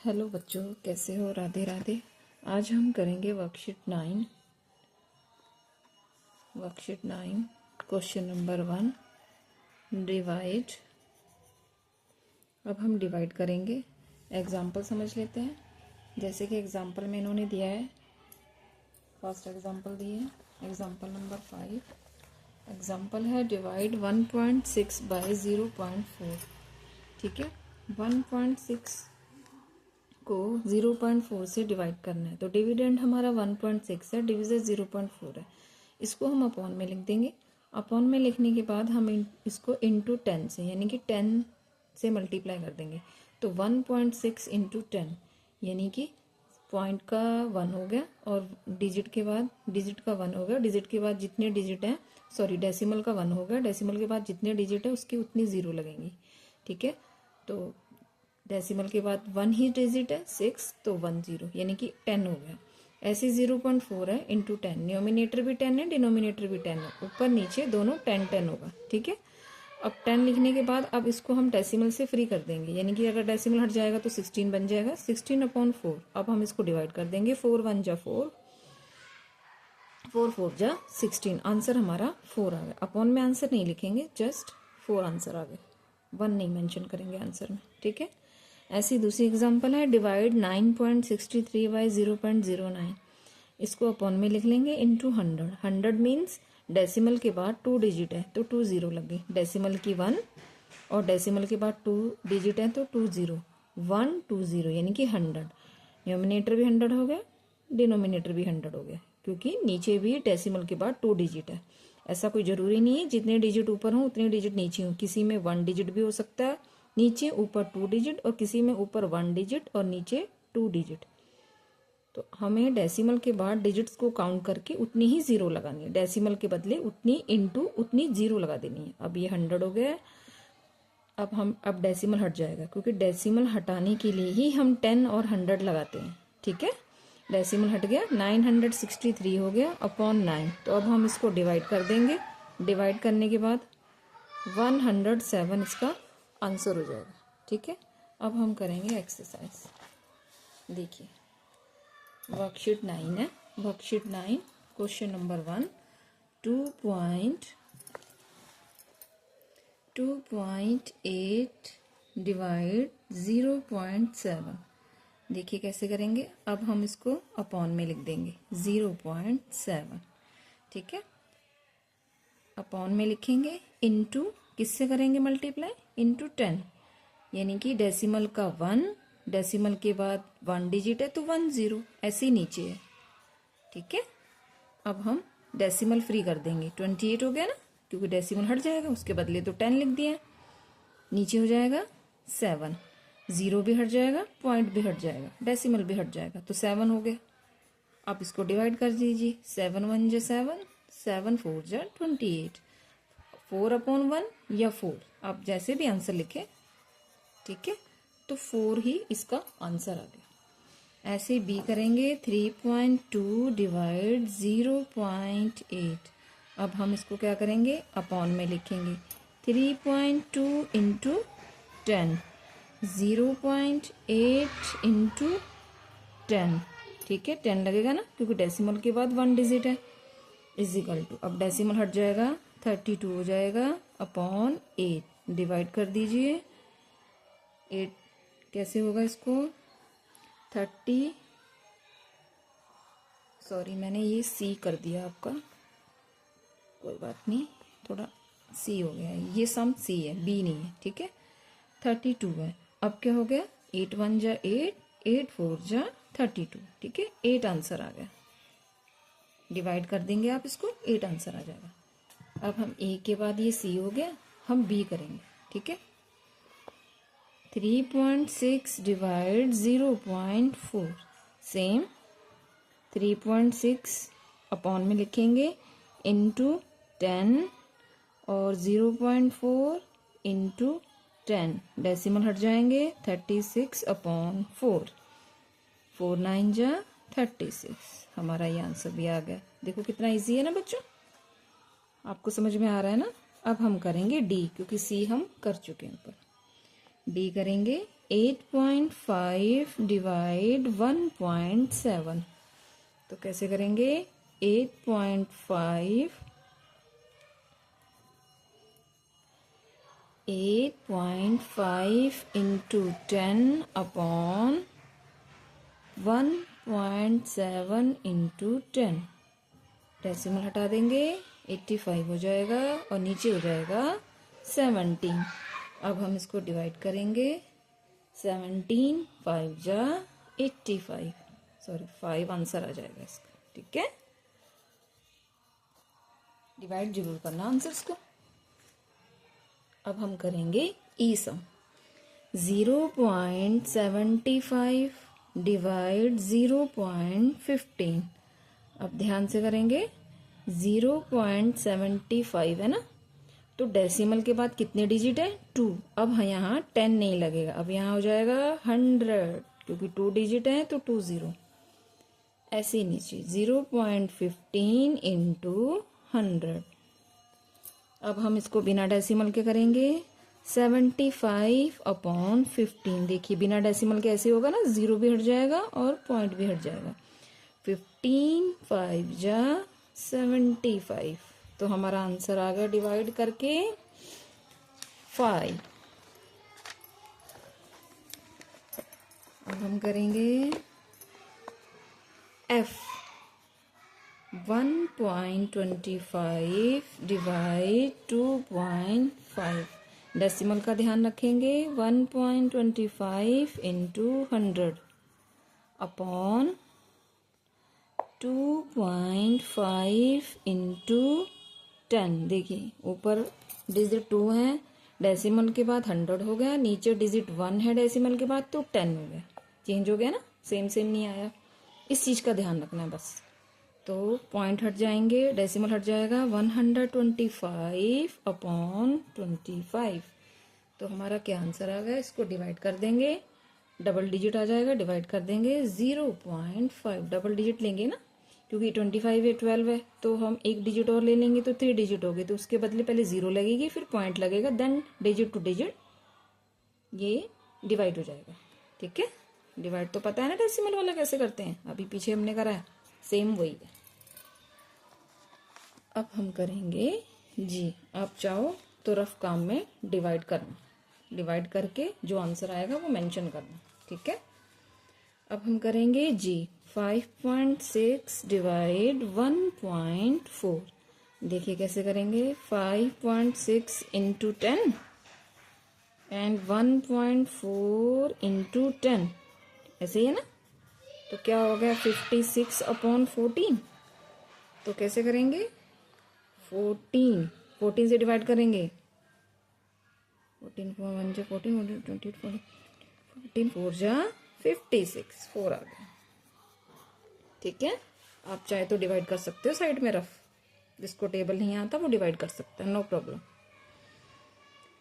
Hello बच्चों, कैसे हो? राधे राधे। आज हम करेंगे वर्कशीट 9 क्वेश्चन नंबर 1 डिवाइड। अब हम डिवाइड करेंगे। एग्जाम्पल समझ लेते हैं। जैसे कि एग्जाम्पल में इन्होंने दिया है, फर्स्ट एग्जाम्पल दिए है एग्जाम्पल नंबर 5। एग्जाम्पल है डिवाइड 1.6 बाई 0.4। ठीक है, 1.6 को 0.4 से डिवाइड करना है, तो डिविडेंड हमारा 1.6 है, डिविजन 0.4 है। इसको हम अपॉन में लिख देंगे। अपॉन में लिखने के बाद हम इसको इंटू 10 से, यानी कि 10 से मल्टीप्लाई कर देंगे। तो 1.6 इंटू 10 यानी कि पॉइंट का 1 हो गया, और डिजिट के बाद डिजिट का 1 हो गया। डिजिट के बाद जितने डिजिट हैं, सॉरी डेसिमल का 1 हो गया। डेसिमल के बाद जितने डिजिट है उसकी उतनी ज़ीरो लगेंगी। ठीक है, तो डेसिमल के बाद 1 ही डिजिट है 6, तो 1 0 यानी कि 10 हो गया। ऐसे 0.4 है इंटू 10, न्यूमिनेटर भी 10 है, डिनोमिनेटर भी 10 है, ऊपर नीचे दोनों 10 10 होगा। ठीक है, अब 10 लिखने के बाद अब इसको हम डेसिमल से फ्री कर देंगे, यानी कि अगर डेसिमल हट जाएगा तो 16 बन जाएगा। 16/4। अब हम इसको डिवाइड कर देंगे। 4 1 जा 4, 4 4 जा 16। आंसर हमारा 4 आ गया। अपॉन में आंसर नहीं लिखेंगे, जस्ट 4 आंसर आ गए, 1 नहीं मेंशन करेंगे आंसर में। ठीक है, ऐसी दूसरी एग्जांपल है डिवाइड 9.63 बाई 0.09। इसको अपॉन में लिख लेंगे इंटू 100। 100 मीन्स डेसिमल के बाद 2 डिजिट है तो 2 0 लगे। डेसिमल की 1 और डेसिमल के बाद 2 डिजिट है तो 2 0, 1 2 0 यानी कि 100। न्यूमिनेटर भी 100 हो गया, डिनोमिनेटर भी 100 हो गया, क्योंकि नीचे भी डेसिमल के बाद 2 डिजिट है। ऐसा कोई जरूरी नहीं है जितने डिजिट ऊपर हो उतने डिजिट नीचे हो। किसी में 1 डिजिट भी हो सकता है नीचे, ऊपर 2 डिजिट, और किसी में ऊपर 1 डिजिट और नीचे 2 डिजिट। तो हमें डेसिमल के बाद डिजिट्स को काउंट करके उतनी ही जीरो लगानी है। डेसिमल के बदले उतनी इंटू उतनी जीरो लगा देनी है। अब ये 100 हो गया है। अब डेसिमल हट जाएगा, क्योंकि डेसिमल हटाने के लिए ही हम 10 और 100 लगाते हैं। ठीक है, डेसिमल हट गया, 963 हो गया अपॉन 9। तो अब हम इसको डिवाइड कर देंगे। डिवाइड करने के बाद 107 इसका आंसर हो जाएगा। ठीक है, अब हम करेंगे एक्सरसाइज। देखिए, वर्कशीट 9 है। Worksheet 9 question number 1 2.8 divide 0.7। देखिए कैसे करेंगे। अब हम इसको अपॉन में लिख देंगे 0.7। ठीक है, अपॉन में लिखेंगे, इनटू किससे करेंगे मल्टीप्लाई, इनटू 10, यानी कि डेसिमल का 1, डेसिमल के बाद 1 डिजिट है तो 1 0, ऐसे ही नीचे है। ठीक है, अब हम डेसिमल फ्री कर देंगे। 28 हो गया ना, क्योंकि डेसिमल हट जाएगा, उसके बदले तो 10 लिख दिया। नीचे हो जाएगा 7, 0 भी हट जाएगा, पॉइंट भी हट जाएगा, डेसिमल भी हट जाएगा, तो 7 हो गया। आप इसको डिवाइड कर दीजिए। 7 1 जा 7, 7 4 जा 28, 4/1 या 4, आप जैसे भी आंसर लिखे। ठीक है, तो 4 ही इसका आंसर आ गया। ऐसे बी करेंगे 3.2 डिवाइड 0.8। अब हम इसको क्या करेंगे, अपॉन में लिखेंगे 3.2 इंटू 10, 0.8 इंटू 10। ठीक है, 10 लगेगा ना, क्योंकि डेसिमल के बाद 1 डिजिट है, इजिकल टू, अब डेसिमल हट जाएगा 32 हो जाएगा अपॉन 8। डिवाइड कर दीजिए। 8 कैसे होगा इसको, 30, सॉरी मैंने ये सी कर दिया आपका, कोई बात नहीं, थोड़ा सी हो गया है, ये सम सी है, बी नहीं है। ठीक है, 32 है। अब क्या हो गया, 8 1 जा 8, 8 4 जा 32। ठीक है, 8 आंसर आ गया। डिवाइड कर देंगे आप इसको, 8 आंसर आ जाएगा। अब हम ए के बाद ये सी हो गया, हम बी करेंगे। ठीक है, 3.6 डिवाइड 0.4। सेम 3.6 अपॉन में लिखेंगे इंटू 10 और 0.4 इंटू 10, डेसिमल हट जाएंगे 36/4, 4 9 जा 36। हमारा ये आंसर भी आ गया। देखो कितना इजी है ना बच्चों, आपको समझ में आ रहा है ना। अब हम करेंगे डी, क्योंकि सी हम कर चुके हैं ऊपर। डी करेंगे 8.5 डिवाइड 1.7, तो कैसे करेंगे? 8.5 इंटू 10 अपॉन 1.7 इंटू 10, डेसिमल हटा देंगे 85 हो जाएगा और नीचे हो जाएगा 17। अब हम इसको डिवाइड करेंगे, 17 5 जा 85, सॉरी 5 आंसर आ जाएगा इसका। ठीक है, डिवाइड जरूर करना आंसर्स को। अब हम करेंगे ई सम। 0.75 डिवाइड 0.15। अब ध्यान से करेंगे, 0.75 है ना, तो डेसिमल के बाद कितने डिजिट है? 2। अब यहाँ 10 नहीं लगेगा, अब यहाँ हो जाएगा 100, क्योंकि 2 डिजिट है तो 2 0 ऐसे ही नीचे 0.15 इंटू 100। अब हम इसको बिना डेसिमल के करेंगे, 75 अपॉन 15। देखिए बिना डेसिमल के ऐसे होगा ना, 0 भी हट जाएगा और पॉइंट भी हट जाएगा। 15 5 जा 75, तो हमारा आंसर आ गया डिवाइड करके 5। अब हम करेंगे F। 1.25 डिवाइड 2.5, डेसिमल का ध्यान रखेंगे। 1.25 इंटू 100 अपॉन 2.5 इंटू 10। देखिए ऊपर डिजिट 2 है, डेसिमल के बाद 100 हो गया, नीचे डिजिट 1 है डेसिमल के बाद, तो 10 हो गया। चेंज हो गया ना, सेम नहीं आया। इस चीज का ध्यान रखना है बस। तो पॉइंट हट जाएंगे, डेसिमल हट जाएगा। 125 अपॉन 25, तो हमारा क्या आंसर आ गया? इसको डिवाइड कर देंगे, डबल डिजिट आ जाएगा, डिवाइड कर देंगे 0.5। डबल डिजिट लेंगे ना, क्योंकि 25 है 12 है, तो हम एक डिजिट और ले लेंगे तो 3 डिजिट हो गए, तो उसके बदले पहले 0 लगेगी, फिर पॉइंट लगेगा, देन डिजिट टू डिजिट ये डिवाइड हो जाएगा। ठीक है, डिवाइड तो पता है ना डेसिमल वाला कैसे करते हैं, अभी पीछे हमने करा है, सेम वही है। अब हम करेंगे जी। आप चाहो तो रफ काम में डिवाइड करना, डिवाइड करके जो आंसर आएगा वो मेंशन करना। ठीक है, अब हम करेंगे जी। 5.6 डिवाइड 1.4, देखिए कैसे करेंगे। 5.6 इंटू 10 एंड 1.4 इंटू 10, ऐसे ही है ना, तो क्या हो गया? 56 अपॉन 14। तो कैसे करेंगे? 14 से डिवाइड करेंगे। 14 1 जा 14, 28 14 4 जा 56, 4 आ गया। ठीक है, आप चाहे तो डिवाइड कर सकते हो साइड में रफ, जिसको टेबल नहीं आता वो डिवाइड कर सकता है, नो प्रॉब्लम।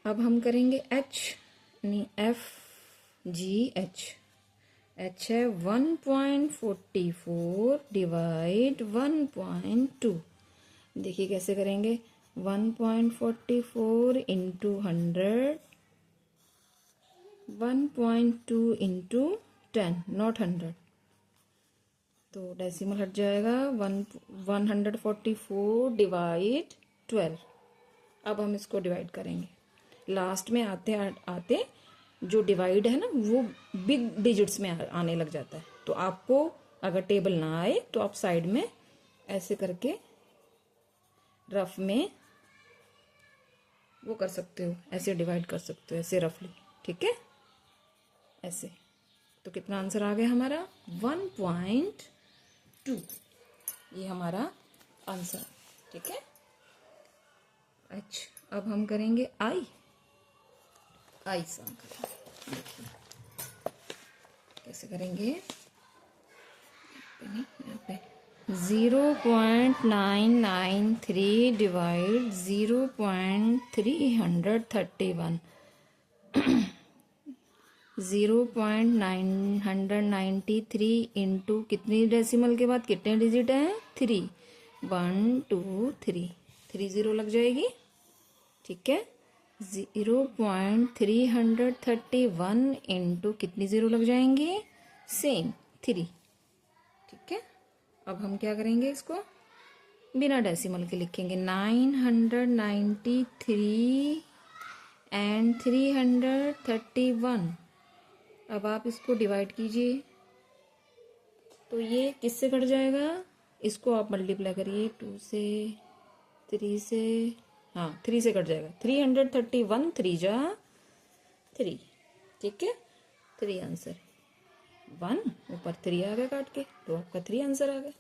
अब हम करेंगे H, नहीं FGH। H है 1.44 डिवाइड 1.2। देखिए कैसे करेंगे। 1.44 इंटू 100, 1.2 इंटू 10, नॉट 100, तो डेसिमल हट जाएगा। 144 डिवाइड 12। अब हम इसको डिवाइड करेंगे। लास्ट में आते आते जो डिवाइड है ना वो बिग डिजिट्स में आने लग जाता है, तो आपको अगर टेबल ना आए तो आप साइड में ऐसे करके रफ में वो कर सकते हो, ऐसे डिवाइड कर सकते हो, ऐसे रफली। ठीक है, ऐसे। तो कितना आंसर आ गया हमारा? 1.2, ये हमारा आंसर। ठीक है, अच्छा अब हम करेंगे आई सम। देखिए कैसे करेंगे। 0.993 डिवाइड 0.331। 0.993 इंटू कितनी डेसिमल के बाद कितने डिजिट हैं? 3। 1 2 3, 3 0 लग जाएगी। ठीक है, 0.331 इंटू कितनी ज़ीरो लग जाएंगे, सेम 3। ठीक है, अब हम क्या करेंगे, इसको बिना डेसिमल के लिखेंगे 993 एंड 331। अब आप इसको डिवाइड कीजिए तो ये किससे कट जाएगा, इसको आप मल्टीप्लाई करिए 2 से, 3 से, हाँ 3 से कट जाएगा। 331 3 जा 3। ठीक है, 3 आंसर, 1 ऊपर 3 आ गया काट के, तो आपका 3 आंसर आ गया।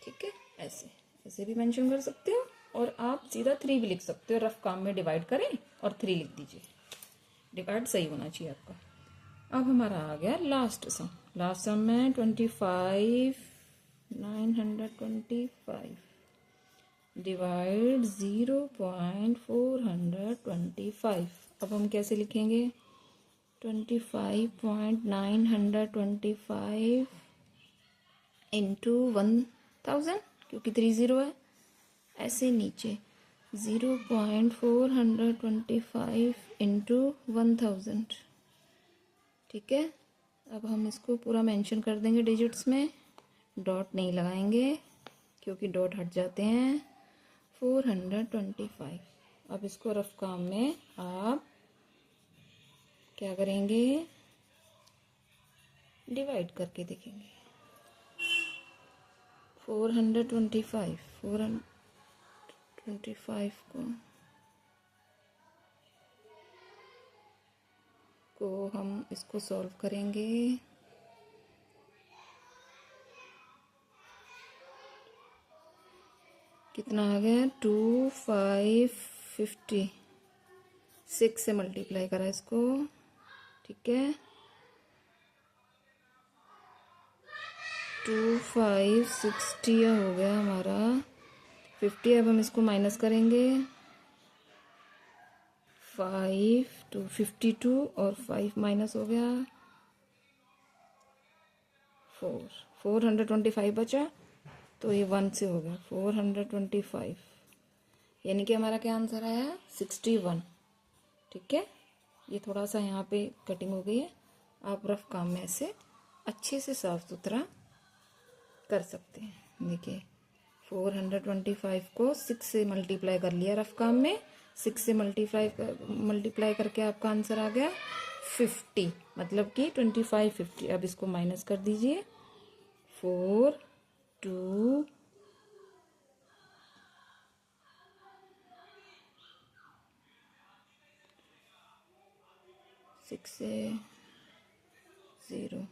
ठीक है, ऐसे ऐसे भी मेंशन कर सकते हो, और आप सीधा 3 भी लिख सकते हो। रफ काम में डिवाइड करें और 3 लिख दीजिए, डिवाइड सही होना चाहिए आपका। अब हमारा आ गया लास्ट सम। लास्ट सम में 925 डिवाइड 0.425। अब हम कैसे लिखेंगे, 25.925 इंटू 1000, क्योंकि 3 0 है। ऐसे नीचे 0.425 इंटू 1000। ठीक है, अब हम इसको पूरा मेंशन कर देंगे डिजिट्स में, डॉट नहीं लगाएंगे क्योंकि डॉट हट जाते हैं। 425। अब इसको रफ काम में आप क्या करेंगे, डिवाइड करके देखेंगे। 425 को हम इसको सॉल्व करेंगे। कितना आ गया, 2550, 6 से मल्टीप्लाई करा इसको। ठीक है, 2560 हो गया हमारा 50। अब हम इसको माइनस करेंगे, 5 to 52 और 5 माइनस हो गया 4। 425 बचा, तो ये 1 से हो गया 425, यानी कि हमारा क्या आंसर आया, 61। ठीक है, ये थोड़ा सा यहाँ पे कटिंग हो गई है। आप रफ काम में ऐसे अच्छे से साफ सुथरा कर सकते हैं। देखिए 425 को 6 से मल्टीप्लाई कर लिया रफ काम में, 6 से मल्टीप्लाई करके आपका आंसर आ गया 50, मतलब कि 2550। अब इसको माइनस कर दीजिए, 4 2 6 से 0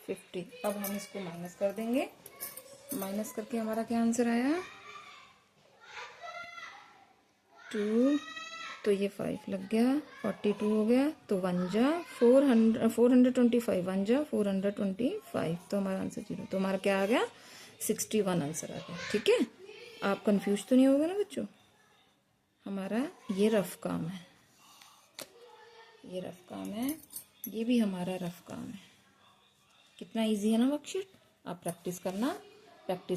50। अब हम इसको माइनस कर देंगे, माइनस करके हमारा क्या आंसर आया, 2, तो ये 5 लग गया, 42 हो गया, तो 1 जा 425, 1 जा 425, तो हमारा आंसर 0। तो हमारा क्या आ गया, 61 आंसर आ गया। ठीक है, आप कंफ्यूज तो नहीं होगा ना बच्चों। हमारा ये रफ काम है, ये रफ काम है, ये भी हमारा रफ काम है। कितना इजी है ना वर्कशीट। आप प्रैक्टिस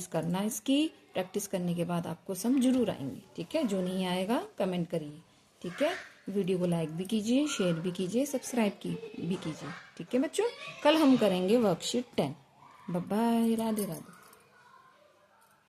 करना इसकी। प्रैक्टिस करने के बाद आपको समझ जरूर आएंगे। ठीक है, जो नहीं आएगा कमेंट करिए। ठीक है, वीडियो को लाइक भी कीजिए, शेयर भी कीजिए, सब्सक्राइब भी कीजिए। ठीक है बच्चों, कल हम करेंगे worksheet 10। Bye bye, Radhe Radhe.